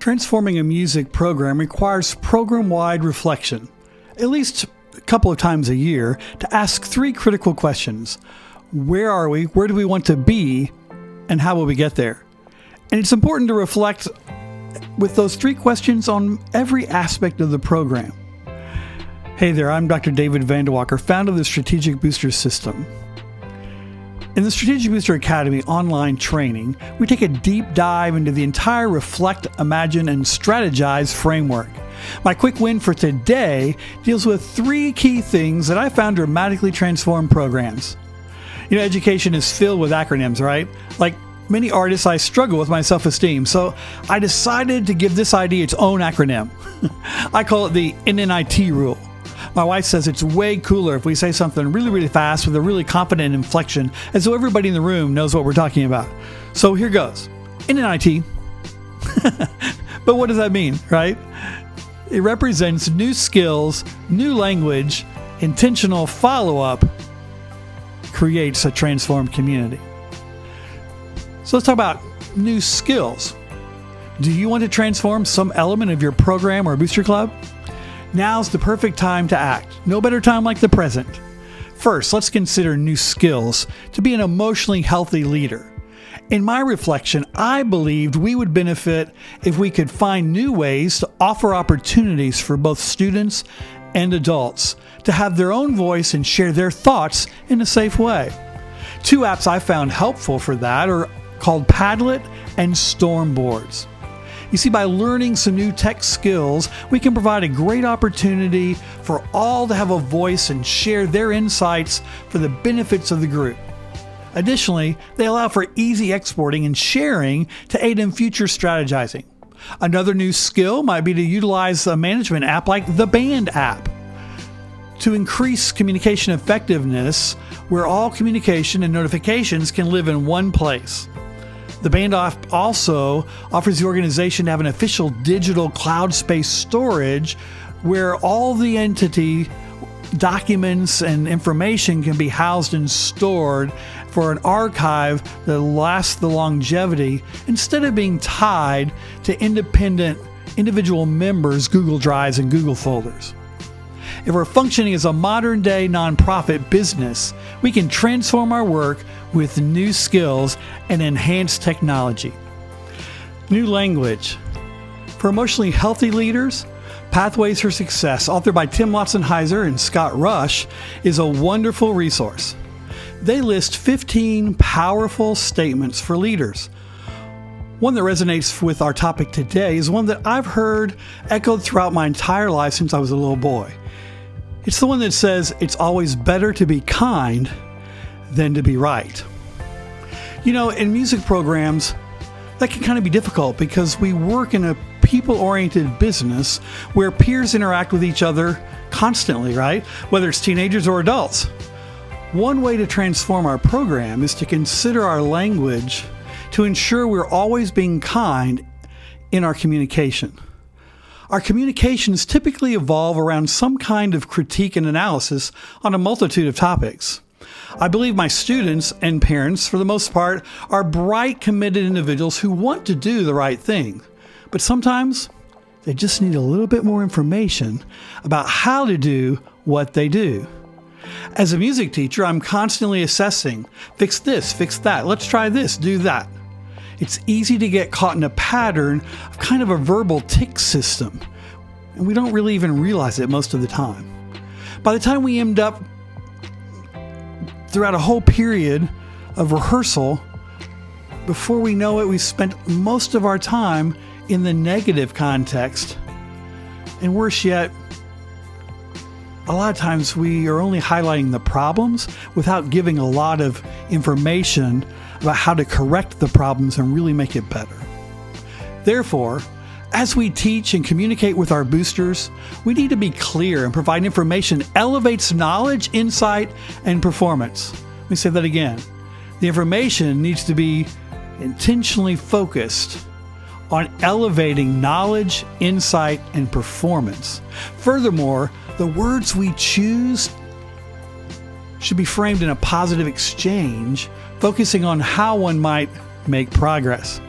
Transforming a music program requires program-wide reflection, at least a couple of times a year, to ask three critical questions. Where are we? Where do we want to be? And how will we get there? And it's important to reflect with those three questions on every aspect of the program. Hey there, I'm Dr. David Vandewalker, founder of the Strategic Booster System. In the Strategic Booster Academy online training, we take a deep dive into the entire Reflect, Imagine, and Strategize framework. My quick win for today deals with three key things that I found dramatically transform programs. You know, education is filled with acronyms, right? Like many artists, I struggle with my self-esteem, so I decided to give this idea its own acronym. I call it the NNIT rule. My wife says it's way cooler if we say something really fast with a really confident inflection, as though everybody in the room knows what we're talking about. So here goes. NNIT. But what does that mean, right? It represents new skills, new language, intentional follow-up, creates a transformed community. So let's talk about new skills. Do you want to transform some element of your program or booster club? Now's the perfect time to act. No better time like the present. First, let's consider new skills to be an emotionally healthy leader. In my reflection, I believed we would benefit if we could find new ways to offer opportunities for both students and adults to have their own voice and share their thoughts in a safe way. Two apps I found helpful for that are called Padlet and Stormboards. You see, by learning some new tech skills, we can provide a great opportunity for all to have a voice and share their insights for the benefits of the group. Additionally, they allow for easy exporting and sharing to aid in future strategizing. Another new skill might be to utilize a management app like the Band app to increase communication effectiveness, where all communication and notifications can live in one place. The Band app also offers the organization to have an official digital cloud space storage where all the entity documents and information can be housed and stored for an archive that lasts the longevity instead of being tied to individual members' Google Drives and Google folders. If we're functioning as a modern-day nonprofit business, we can transform our work with new skills and enhanced technology. New language. For emotionally healthy leaders, Pathways for Success, authored by Tim Watson-Heiser and Scott Rush, is a wonderful resource. They list 15 powerful statements for leaders. One that resonates with our topic today is one that I've heard echoed throughout my entire life since I was a little boy. It's the one that says, it's always better to be kind than to be right. You know, in music programs, that can kind of be difficult because we work in a people-oriented business where peers interact with each other constantly, right? Whether it's teenagers or adults. One way to transform our program is to consider our language to ensure we're always being kind in our communication. Our communications typically evolve around some kind of critique and analysis on a multitude of topics. I believe my students and parents, for the most part, are bright, committed individuals who want to do the right thing. But sometimes they just need a little bit more information about how to do what they do. As a music teacher, I'm constantly assessing, fix this, fix that, let's try this, do that. It's easy to get caught in a pattern of kind of a verbal tick system, and we don't really even realize it most of the time. By the time we end up throughout a whole period of rehearsal, before we know it, we've spent most of our time in the negative context, and worse yet, a lot of times we are only highlighting the problems without giving a lot of information about how to correct the problems and really make it better. Therefore, as we teach and communicate with our boosters, we need to be clear and provide information that elevates knowledge, insight, and performance. Let me say that again. The information needs to be intentionally focused on elevating knowledge, insight, and performance. Furthermore, the words we choose should be framed in a positive exchange, focusing on how one might make progress.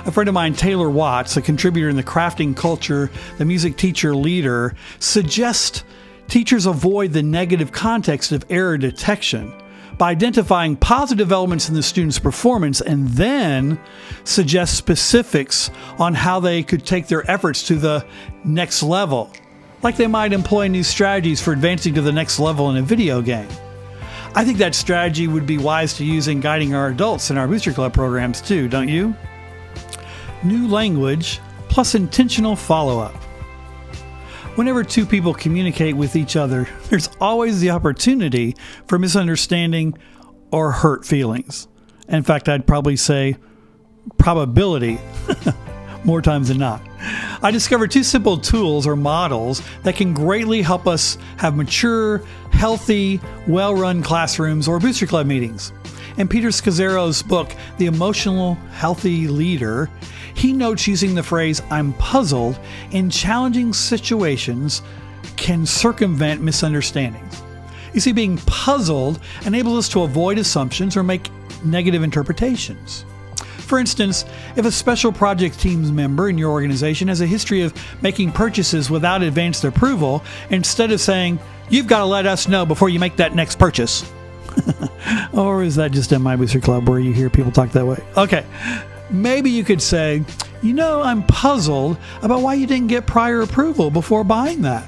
A friend of mine, Taylor Watts, a contributor in the crafting culture, the music teacher leader, suggests teachers avoid the negative context of error detection by identifying positive elements in the student's performance and then suggest specifics on how they could take their efforts to the next level, like they might employ new strategies for advancing to the next level in a video game. I think that strategy would be wise to use in guiding our adults in our Booster Club programs too, don't you? New language plus intentional follow-up. Whenever two people communicate with each other, there's always the opportunity for misunderstanding or hurt feelings. In fact, I'd probably say probability more times than not. I discovered two simple tools or models that can greatly help us have mature, healthy, well-run classrooms or Booster Club meetings. In Peter Scazzero's book, The Emotional Healthy Leader, he notes using the phrase, "I'm puzzled," in challenging situations can circumvent misunderstandings. You see, being puzzled enables us to avoid assumptions or make negative interpretations. For instance, if a special project team's member in your organization has a history of making purchases without advanced approval, instead of saying, "You've got to let us know before you make that next purchase." Or is that just in my Booster Club where you hear people talk that way? Okay. Maybe you could say, "I'm puzzled about why you didn't get prior approval before buying that."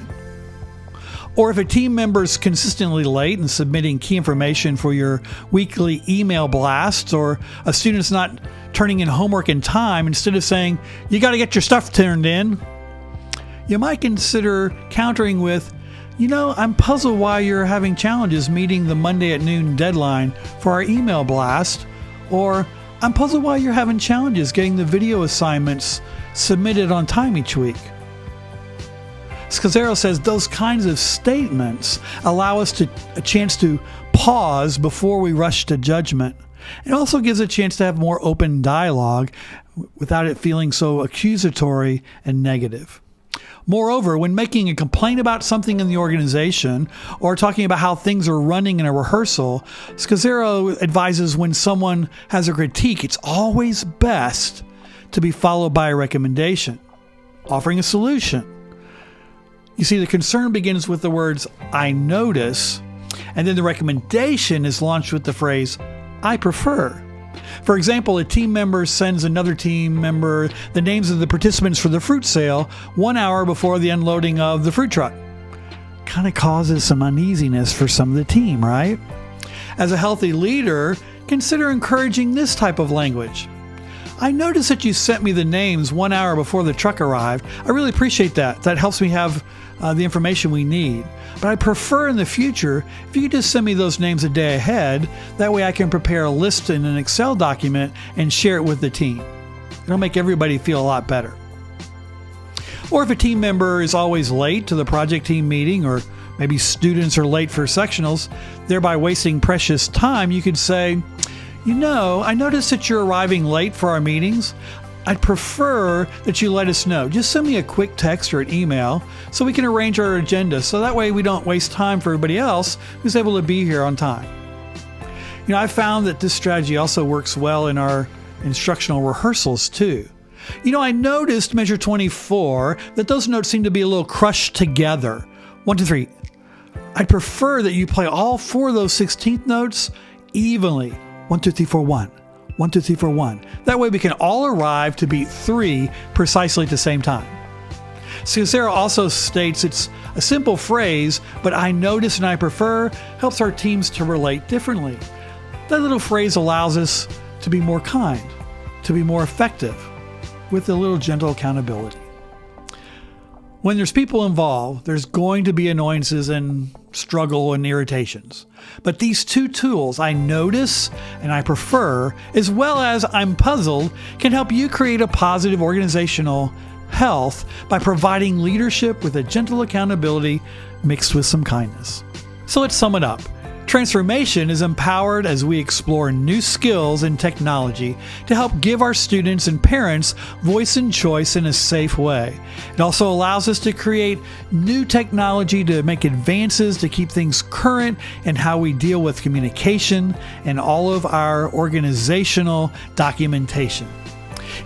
Or if a team member is consistently late in submitting key information for your weekly email blasts, or a student's not turning in homework in time, instead of saying, "You got to get your stuff turned in," you might consider countering with, "I'm puzzled why you're having challenges meeting the Monday at noon deadline for our email blast," or "I'm puzzled why you're having challenges getting the video assignments submitted on time each week." Scazzero says those kinds of statements allow us a chance to pause before we rush to judgment. It also gives a chance to have more open dialogue without it feeling so accusatory and negative. Moreover, when making a complaint about something in the organization or talking about how things are running in a rehearsal, Scazzero advises when someone has a critique, it's always best to be followed by a recommendation, offering a solution. You see, the concern begins with the words, "I notice," and then the recommendation is launched with the phrase, "I prefer." For example, a team member sends another team member the names of the participants for the fruit sale 1 hour before the unloading of the fruit truck. Kind of causes some uneasiness for some of the team, right? As a healthy leader, consider encouraging this type of language. "I noticed that you sent me the names 1 hour before the truck arrived. I really appreciate that. That helps me have the information we need. But I prefer in the future if you could just send me those names a day ahead. That way I can prepare a list in an Excel document and share it with the team. It'll make everybody feel a lot better." Or if a team member is always late to the project team meeting, or maybe students are late for sectionals, thereby wasting precious time, you could say, "I noticed that you're arriving late for our meetings. I'd prefer that you let us know. Just send me a quick text or an email so we can arrange our agenda, so that way we don't waste time for everybody else who's able to be here on time." I found that this strategy also works well in our instructional rehearsals too. I noticed measure 24 that those notes seem to be a little crushed together. 1, 2, 3. I'd prefer that you play all 4 of those 16th notes evenly. 1, 2, 3, 4, 1. 1, 2, 3, 4, 1. That way we can all arrive to beat 3 precisely at the same time. Scazzero also states it's a simple phrase, but "I notice" and "I prefer" helps our teams to relate differently. That little phrase allows us to be more kind, to be more effective, with a little gentle accountability. When there's people involved, there's going to be annoyances and struggle and irritations. But these two tools, "I notice" and "I prefer," as well as "I'm puzzled," can help you create a positive organizational health by providing leadership with a gentle accountability mixed with some kindness. So let's sum it up. Transformation is empowered as we explore new skills and technology to help give our students and parents voice and choice in a safe way. It also allows us to create new technology to make advances to keep things current in how we deal with communication and all of our organizational documentation.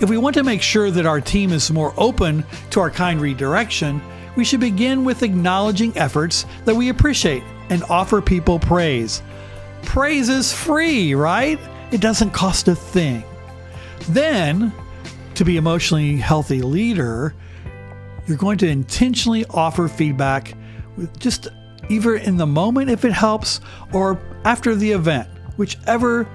If we want to make sure that our team is more open to our kind redirection, we should begin with acknowledging efforts that we appreciate and offer people praise. Praise is free, right? It doesn't cost a thing. Then, to be an emotionally healthy leader, you're going to intentionally offer feedback with just either in the moment if it helps or after the event, whichever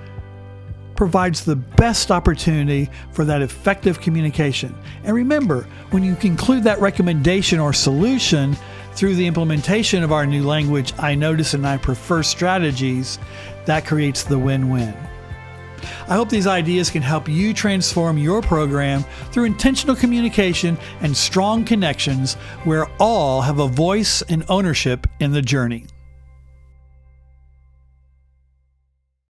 provides the best opportunity for that effective communication. And remember, when you conclude that recommendation or solution through the implementation of our new language, I notice and I prefer strategies, that creates the win-win. I hope these ideas can help you transform your program through intentional communication and strong connections where all have a voice and ownership in the journey.